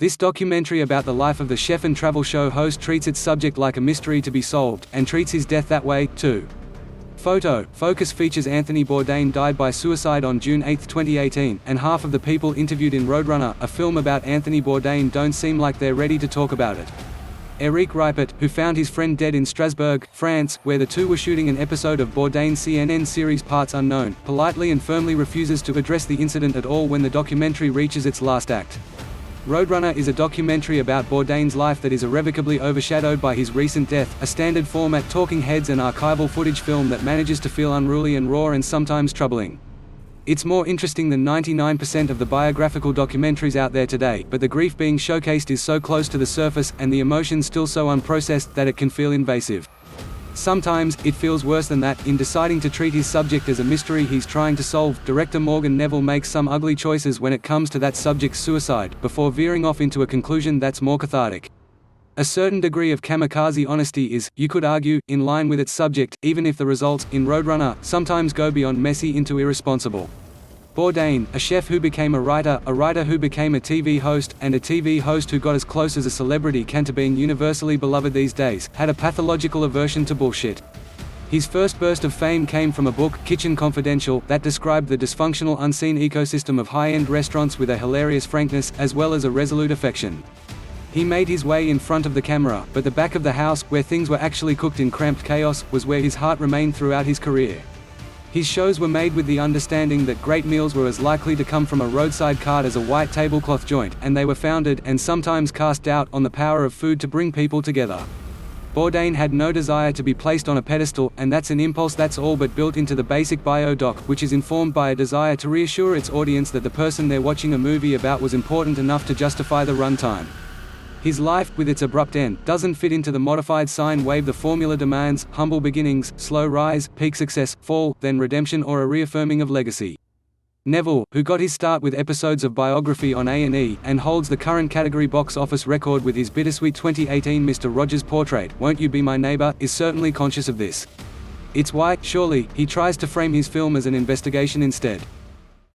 This documentary about the life of the chef and travel show host treats its subject like a mystery to be solved, and treats his death that way, too. Photo Focus features Anthony Bourdain died by suicide on June 8, 2018, and half of the people interviewed in Roadrunner, a film about Anthony Bourdain, don't seem like they're ready to talk about it. Éric Ripert, who found his friend dead in Strasbourg, France, where the two were shooting an episode of Bourdain's CNN series Parts Unknown, politely and firmly refuses to address the incident at all when the documentary reaches its last act. Roadrunner is a documentary about Bourdain's life that is irrevocably overshadowed by his recent death, a standard format talking heads and archival footage film that manages to feel unruly and raw and sometimes troubling. It's more interesting than 99% of the biographical documentaries out there today, but the grief being showcased is so close to the surface, and the emotion still so unprocessed, that it can feel invasive. Sometimes, it feels worse than that. In deciding to treat his subject as a mystery he's trying to solve, director Morgan Neville makes some ugly choices when it comes to that subject's suicide, before veering off into a conclusion that's more cathartic. A certain degree of kamikaze honesty is, you could argue, in line with its subject, even if the results, in Roadrunner, sometimes go beyond messy into irresponsible. Bourdain, a chef who became a writer who became a TV host, and a TV host who got as close as a celebrity can to being universally beloved these days, had a pathological aversion to bullshit. His first burst of fame came from a book, Kitchen Confidential, that described the dysfunctional unseen ecosystem of high-end restaurants with a hilarious frankness, as well as a resolute affection. He made his way in front of the camera, but the back of the house, where things were actually cooked in cramped chaos, was where his heart remained throughout his career. His shows were made with the understanding that great meals were as likely to come from a roadside cart as a white tablecloth joint, and they were founded, and sometimes cast doubt, on the power of food to bring people together. Bourdain had no desire to be placed on a pedestal, and that's an impulse that's all but built into the basic bio-doc, which is informed by a desire to reassure its audience that the person they're watching a movie about was important enough to justify the runtime. His life, with its abrupt end, doesn't fit into the modified sine wave the formula demands: humble beginnings, slow rise, peak success, fall, then redemption, or a reaffirming of legacy. Neville, who got his start with episodes of Biography on A&E, and holds the current category box office record with his bittersweet 2018 Mr. Rogers' Portrait, Won't You Be My Neighbor, is certainly conscious of this. It's why, surely, he tries to frame his film as an investigation instead.